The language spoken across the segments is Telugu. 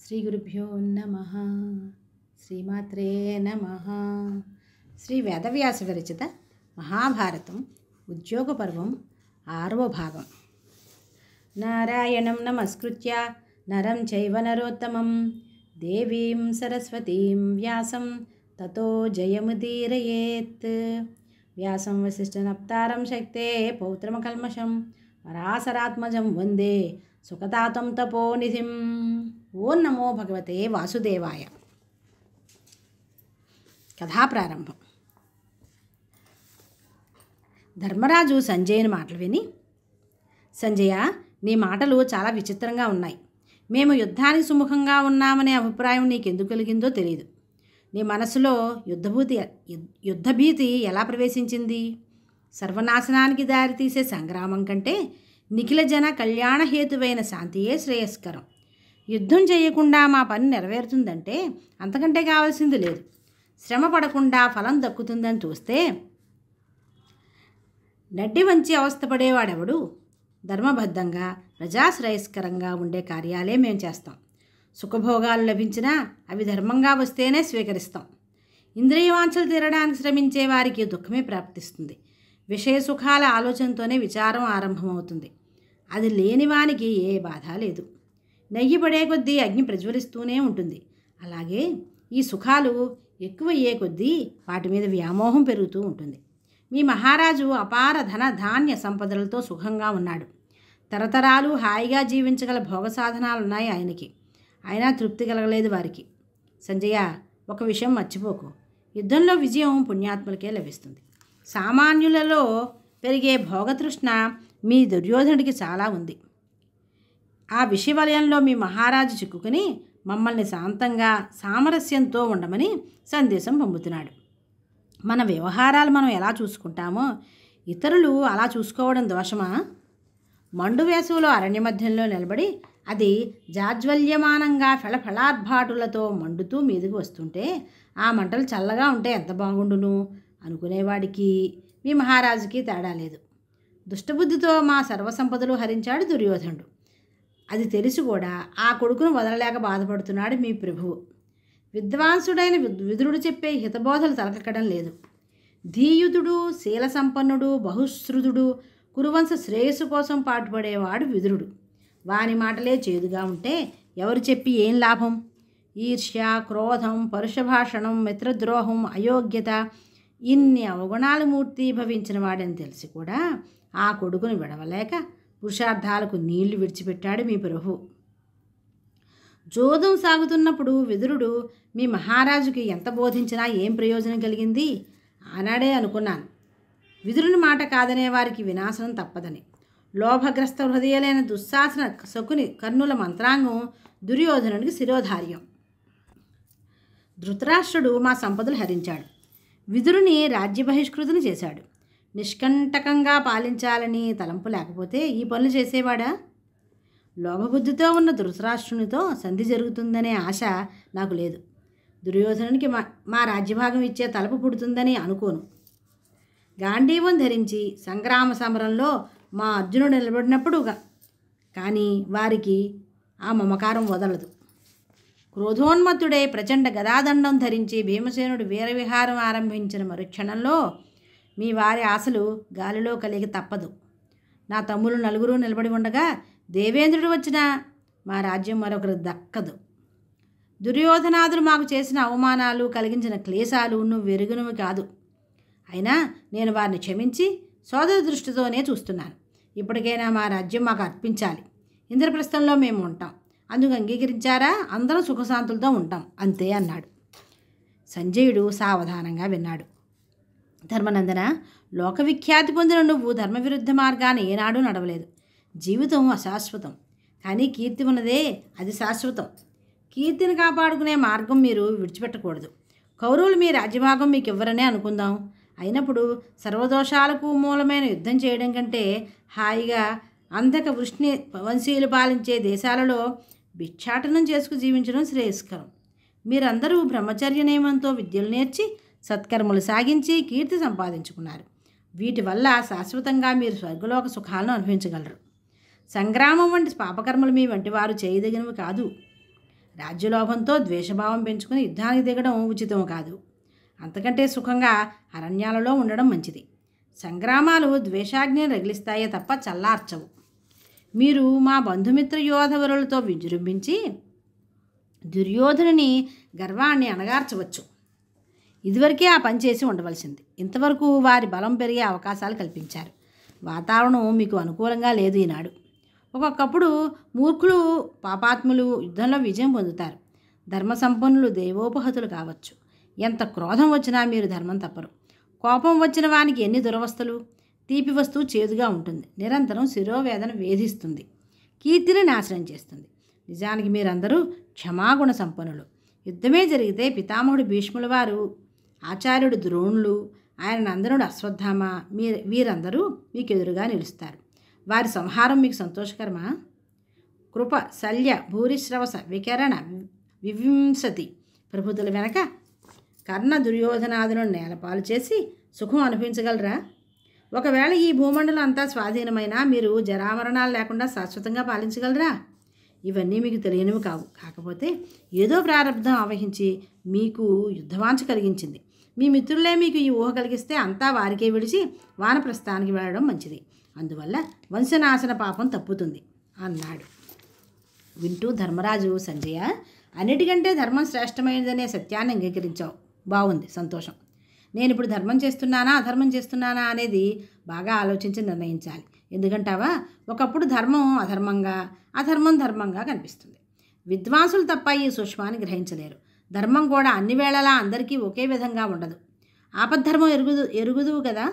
శ్రీ గురుభ్యో నమః. శ్రీమాత్రే నమః. శ్రీ వేదవ్యాస విరచిత మహాభారతం ఉద్యోగ పర్వం 6వ భాగం. నారాయణం నమస్కృత్య నరం చైవ నరోత్తమం దేవీం సరస్వతీం వ్యాసం తతో జయముదీరయేత్. వ్యాసం వసిష్ఠనప్తారం శక్తే పౌత్రమకల్మషం పరాశరాత్మజం వందే సుఖతాతం తపోనిధిం. ఓం నమో భగవతే వాసుదేవాయ. కథా ప్రారంభం. ధర్మరాజు సంజయుని మాటలు విని, సంజయ, నీ మాటలు చాలా విచిత్రంగా ఉన్నాయి. మేము యుద్ధానికి సుముఖంగా ఉన్నామనే అభిప్రాయం నీకెందుకు కలిగిందో తెలియదు. నీ మనసులో యుద్ధభీతి ఎలా ప్రవేశించింది? సర్వనాశనానికి దారితీసే సంగ్రామం కంటే నిఖిల జన కళ్యాణహేతువైన శాంతియే శ్రేయస్కరం. యుద్ధం చేయకుండా మా పని నెరవేరుతుందంటే అంతకంటే కావాల్సింది లేదు. శ్రమ పడకుండా ఫలం దక్కుతుందని చూస్తే నడ్డి వంచి అవస్థపడేవాడెవడు? ధర్మబద్ధంగా ప్రజాశ్రేయస్కరంగా ఉండే కార్యాలే మేము చేస్తాం. సుఖభోగాలు లభించినా అవి ధర్మంగా వస్తేనే స్వీకరిస్తాం. ఇంద్రియవాంఛలు తీరడానికి శ్రమించే వారికి దుఃఖమే ప్రాప్తిస్తుంది. విషయ సుఖాల ఆలోచనతోనే విచారం ఆరంభమవుతుంది. అది లేనివానికి ఏ బాధ లేదు. నెయ్యి పడే కొద్దీ అగ్ని ప్రజ్వలిస్తూనే ఉంటుంది. అలాగే ఈ సుఖాలు ఎక్కువ అయ్యే కొద్దీ వాటి మీద వ్యామోహం పెరుగుతూ ఉంటుంది. మీ మహారాజు అపార ధన ధాన్య సంపదలతో సుఖంగా ఉన్నాడు. తరతరాలు హాయిగా జీవించగల భోగ సాధనాలున్నాయి ఆయనకి. అయినా తృప్తి కలగలేదు వారికి. సంజయ, ఒక విషయం మర్చిపోకు. యుద్ధంలో విజయం పుణ్యాత్ములకే లభిస్తుంది. సామాన్యులలో పెరిగే భోగతృష్ణ మీ దుర్యోధనుడికి చాలా ఉంది. ఆ విషవలయంలో మీ మహారాజు చిక్కుకుని మమ్మల్ని శాంతంగా సామరస్యంతో ఉండమని సందేశం పంపుతున్నాడు. మన వ్యవహారాలు మనం ఎలా చూసుకుంటామో ఇతరులు అలా చూసుకోవడం దోషమా? మండు వేసవిలో అరణ్య మధ్యంలో నిలబడి అది జాజ్వల్యమానంగా ఫళఫళార్భాటులతో మండుతూ మీదకి వస్తుంటే ఆ మంటలు చల్లగా ఉంటే ఎంత బాగుండును అనుకునేవాడికి మీ మహారాజుకి తేడా లేదు. దుష్టబుద్ధితో మా సర్వసంపదలు హరించాడు దుర్యోధనుడు. అది తెలిసి కూడా ఆ కొడుకును వదలలేక బాధపడుతున్నాడు మీ ప్రభువు. విద్వాంసుడైన విదురుడు చెప్పే హితబోధలు తలకెక్కడం లేదు. ధీయుతుడు, శీల సంపన్నుడు, బహుశ్రుతుడు, కురువంశ శ్రేయస్సు కోసం పాటుపడేవాడు విదురుడు. వాని మాటలే చేదుగా ఉంటే ఎవరు చెప్పి ఏం లాభం? ఈర్ష్య, క్రోధం, పరుషభాషణం, మిత్రద్రోహం, అయోగ్యత, ఇన్ని అవగుణాలు మూర్తీభవించిన వాడని తెలిసి కూడా ఆ కొడుకును విడవలేక పురుషార్థాలకు నీళ్లు విడిచిపెట్టాడు మీ ప్రభు. జోదం సాగుతున్నప్పుడు విదురుడు మీ మహారాజుకి ఎంత బోధించినా ఏం ప్రయోజనం కలిగింది? ఆనాడే అనుకున్నాను, విదురుని మాట కాదనే వారికి వినాశనం తప్పదని. లోభగ్రస్త హృదయలైన దుశ్శాసన శకుని కర్ణుల మంత్రాంగం దుర్యోధనుడికి శిరోధార్యం. ధృతరాష్ట్రుడు మా సంపదలు హరించాడు. విదురుని రాజ్య బహిష్కృతిని చేశాడు. నిష్కంటకంగా పాలించాలని తలంపు లేకపోతే ఈ పనులు చేసేవాడా? లోభబుద్ధితో ఉన్న ధృతరాష్ట్రునితో సంధి జరుగుతుందనే ఆశ నాకు లేదు. దుర్యోధనునికి మా రాజ్యభాగం ఇచ్చే తలపు పుడుతుందని అనుకోను. గాంధీవం ధరించి సంగ్రామ సమరంలో మా అర్జునుడు నిలబడినప్పుడు కానీ వారికి ఆ మమకారం వదలదు. క్రోధోన్మత్తుడై ప్రచండ గదాదండం ధరించి భీమసేనుడు వీరవిహారం ఆరంభించిన మరుక్షణంలో మీ వారి ఆశలు గాలిలో కలిగి తప్పదు. నా తమ్ములు నలుగురు నిలబడి ఉండగా దేవేంద్రుడు వచ్చినా మా రాజ్యం మరొకరు దక్కదు. దుర్యోధనాదులు మాకు చేసిన అవమానాలు, కలిగించిన క్లేశాలు నువ్వు వెరుగునవి కాదు. అయినా నేను వారిని క్షమించి సోదర దృష్టితోనే చూస్తున్నాను. ఇప్పటికైనా మా రాజ్యం మాకు అర్పించాలి. ఇంద్రప్రస్థంలో మేము ఉంటాం. అందుకు అంగీకరించారా? అందరం సుఖశాంతులతో ఉంటాం అంతే అన్నాడు. సంజయుడు సావధానంగా విన్నాడు. ధర్మనందన, లోకవిఖ్యాతి పొందిన నువ్వు ధర్మవిరుద్ధ మార్గాన్ని ఏనాడూ నడవలేదు. జీవితం అశాశ్వతం, కానీ కీర్తి ఉన్నదే అది శాశ్వతం. కీర్తిని కాపాడుకునే మార్గం మీరు విడిచిపెట్టకూడదు. కౌరవులు మీ రాజ్యభాగం మీకు ఇవ్వరనే అనుకుందాం. అయినప్పుడు సర్వదోషాలకు మూలమైన యుద్ధం చేయడం కంటే హాయిగా అంధక వృష్ణి వంశీయులు పాలించే దేశాలలో భిక్షాటనం చేసుకు జీవించడం శ్రేయస్కరం. మీరందరూ బ్రహ్మచర్య నియమంతో విద్యలు నేర్చి సత్కర్మలు సాగించి కీర్తి సంపాదించుకున్నారు. వీటి వల్ల శాశ్వతంగా మీరు స్వర్గలోక సుఖాలను అనుభవించగలరు. సంగ్రామం వంటి పాపకర్మలు మీ వంటి వారు చేయదగినవి కాదు. రాజ్యలోభంతో ద్వేషభావం పెంచుకుని యుద్ధానికి దిగడం ఉచితం కాదు. అంతకంటే సుఖంగా అరణ్యాలలో ఉండడం మంచిది. సంగ్రామాలు ద్వేషాగ్నిని రగిలిస్తాయే తప్ప చల్లార్చవు. మీరు మా బంధుమిత్ర యోధవరులతో విజృంభించి దుర్యోధనుని గర్వాన్ని అణగార్చవచ్చు. ఇదివరకే ఆ పని చేసి ఉండవలసింది. ఇంతవరకు వారి బలం పెరిగే అవకాశాలు కల్పించారు. వాతావరణం మీకు అనుకూలంగా లేదు ఈనాడు. ఒక్కొక్కప్పుడు మూర్ఖులు, పాపాత్ములు యుద్ధంలో విజయం పొందుతారు. ధర్మసంపన్నులు దైవోపహతులు కావచ్చు. ఎంత క్రోధం వచ్చినా మీరు ధర్మం తప్పరు. కోపం వచ్చిన వానికి ఎన్ని దురవస్థలు. తీపి వస్తువు చేదుగా ఉంటుంది. నిరంతరం శిరోవేదన వేధిస్తుంది. కీర్తిని నాశనం చేస్తుంది. నిజానికి మీరందరూ క్షమాగుణ సంపన్నులు. యుద్ధమే జరిగితే పితామహుడు భీష్ముల వారు, ఆచార్యుడు ద్రోణులు, ఆయన నందనుడు అశ్వత్థామ వీరందరూ మీకు ఎదురుగా నిలుస్తారు. వారి సంహారం మీకు సంతోషకరమా? కృప, శల్య, భూరిశ్రవస, వికరణ, వివింశతి ప్రభుతుల వెనక కర్ణ దుర్యోధనాదులను నేలపాలు చేసి సుఖం అనుభవించగలరా? ఒకవేళ ఈ భూమండలం అంతా స్వాధీనమైనా మీరు జరామరణాలు లేకుండా శాశ్వతంగా పాలించగలరా? ఇవన్నీ మీకు తెలియనివి కావు. కాకపోతే ఏదో ప్రారంధం ఆవహించి మీకు యుద్ధవాంఛ కలిగించింది. మీ మిత్రులే మీకు ఈ ఊహ కలిగిస్తే అంతా వారికే విడిచి వానప్రస్థానికి వెళ్ళడం మంచిది. అందువల్ల వంశనాశన పాపం తప్పుతుంది అన్నాడు. వింటూ ధర్మరాజు, సంజయ, అన్నిటికంటే ధర్మం శ్రేష్టమైనదనే సత్యాన్ని అంగీకరించావు. బాగుంది, సంతోషం. నేను ఇప్పుడు ధర్మం చేస్తున్నానా అధర్మం చేస్తున్నానా అనేది బాగా ఆలోచించి నిర్ణయించాలి. ఎందుకంటావా, ఒకప్పుడు ధర్మం అధర్మంగా, అధర్మం ధర్మంగా కనిపిస్తుంది. విద్వాంసులు తప్ప ఈ సూక్ష్మాన్ని గ్రహించలేరు. ధర్మం కూడా అన్ని వేళలా అందరికీ ఒకే విధంగా ఉండదు. ఆపద్ధర్మం ఎరుగుదువు కదా.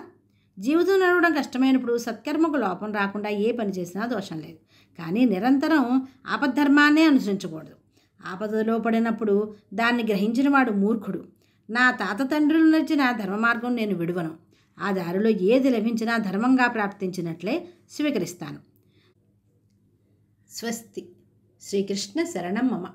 జీవితం నడవడం కష్టమైనప్పుడు సత్కర్మకు లోపం రాకుండా ఏ పని చేసినా దోషం లేదు. కానీ నిరంతరం ఆపద్ధర్మాన్నే అనుసరించకూడదు. ఆపదలో పడినప్పుడు దాన్ని గ్రహించిన వాడు మూర్ఖుడు. నా తాత తండ్రులు నడిచిన ధర్మ మార్గం నేను విడువను. ఆ దారిలో ఏది లభించినా ధర్మంగా ప్రాప్తించినట్లే స్వీకరిస్తాను. స్వస్తి. శ్రీకృష్ణ శరణం మమ.